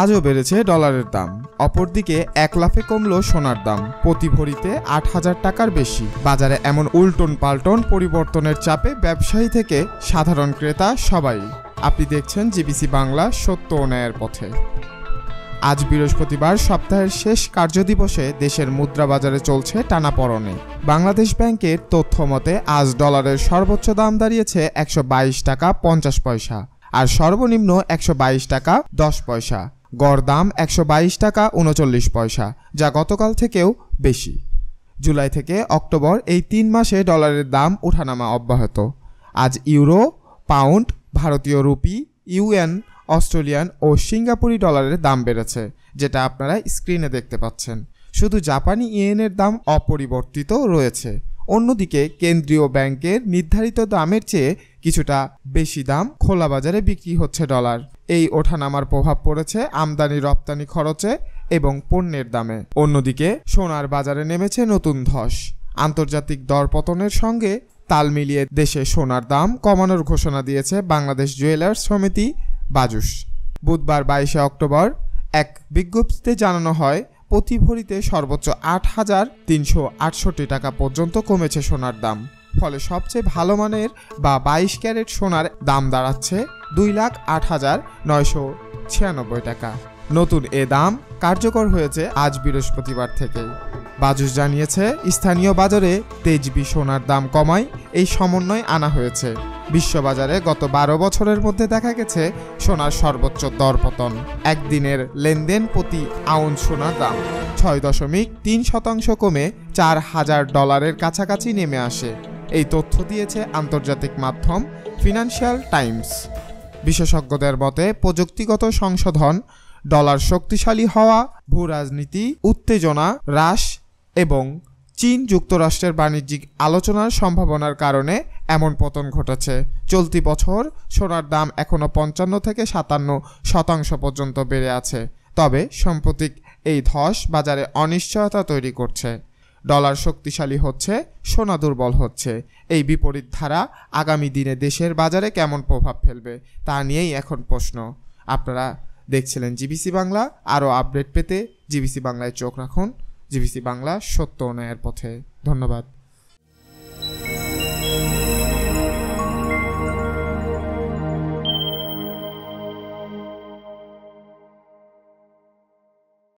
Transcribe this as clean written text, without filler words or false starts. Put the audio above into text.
আজও বেড়েছে ডলারের দাম। অপরদিকে 1 লাফে কমলো সোনার দাম, প্রতি ভরিতে 8,000 টাকার বেশি। বাজারে এমন উল্টন পাল্টন পরিবর্তনের চাপে ব্যবসায়ী থেকে সাধারণ ক্রেতা সবাই। আপনি দেখছেন জিবিসি বাংলা, সত্য ও ন্যায়ের পথে। আজ বৃহস্পতিবার, সপ্তাহের শেষ কার্যদিবসে দেশের মুদ্রা বাজারে চলছে টানাপড়েনে। বাংলাদেশ ব্যাংকের তথ্য মতে আজ ডলারের সর্বোচ্চ দাম দাঁড়িয়েছে 122 টাকা 50 পয়সা আর সর্বনিম্ন 122 টাকা 10 পয়সা। গড় দাম 122 টাকা 39 পয়সা, যা গতকাল থেকেও বেশি। জুলাই থেকে অক্টোবর এই 3 মাসে ডলারের দাম ওঠানামা অব্যাহত। আজ ইউরো, পাউন্ড, ভারতীয় রুপি, ইউএন, অস্ট্রেলিয়ান ও সিঙ্গাপুরি ডলারের দাম বেড়েছে, যেটা আপনারা স্ক্রিনে দেখতে পাচ্ছেন। শুধু জাপানি ইয়েনের দাম অপরিবর্তিত রয়েছে। অন্যদিকে কেন্দ্রীয় ব্যাংকের নির্ধারিত দামের চেয়ে কিছুটা বেশি দাম খোলা বাজারে বিক্রি হচ্ছে ডলার। এই ওঠানামার প্রভাব পড়েছে আমদানি রপ্তানি খরচে এবং পণ্যের দামে। অন্যদিকে সোনার বাজারে নেমেছে নতুন ধস। আন্তর্জাতিক দরপতনের সঙ্গে তাল মিলিয়ে দেশে সোনার দাম কমানোর ঘোষণা দিয়েছে বাংলাদেশ জুয়েলার্স সমিতি বাজুস। বুধবার 22 অক্টোবর এক বিজ্ঞপ্তিতে জানানো হয়, প্রতি ভরিতে সর্বোচ্চ 8,368 টাকা পর্যন্ত কমেছে সোনার দাম। ফলে সবচেয়ে ভালো মানের বা 22 ক্যারেট সোনার দাম দাঁড়াচ্ছে 2,08,996 টাকা। নতুন এ দাম কার্যকর হয়েছে আজ বৃহস্পতিবার থেকেই। বাজুস জানিয়েছে, স্থানীয় বাজারে তেজবি সোনার দাম কমায় এই সমন্বয় আনা হয়েছে। বিশ্ববাজারে গত 12 বছরের মধ্যে দেখা গেছে সোনার সর্বোচ্চ দরপতন। একদিনের লেনদেন প্রতি আউন্স সোনার দাম 6.3% কমে $4,000 কাছাকাছি নেমে আসে। এই তথ্য দিয়েছে আন্তর্জাতিক মাধ্যম ফিনান্সিয়াল টাইমস। বিশেষজ্ঞদের মতে প্রযুক্তিগত সংশোধন, ডলার শক্তিশালী হওয়া, ভূরাজনীতি উত্তেজনা হ্রাস এবং চীন যুক্তরাষ্ট্রের বাণিজ্যিক আলোচনার সম্ভাবনার কারণে এমন পতন ঘটেছে। চলতি বছর সোনার দাম এখনও 55 থেকে 57% পর্যন্ত বেড়ে আছে। তবে সাম্প্রতিক এই ধস বাজারে অনিশ্চয়তা তৈরি করছে। ডলার শক্তিশালী হচ্ছে, সোনা দুর্বল হচ্ছে। এই বিপরীত ধারা আগামী দিনে দেশের বাজারে কেমন প্রভাব ফেলবে তা নিয়েই এখন প্রশ্ন। আপনারা দেখছিলেন জিবিসি বাংলা। আরও আপডেট পেতে জিবিসি বাংলায় চোখ রাখুন। জিবিসি বাংলা, সত্য ও ন্যায়ের পথে। ধন্যবাদ।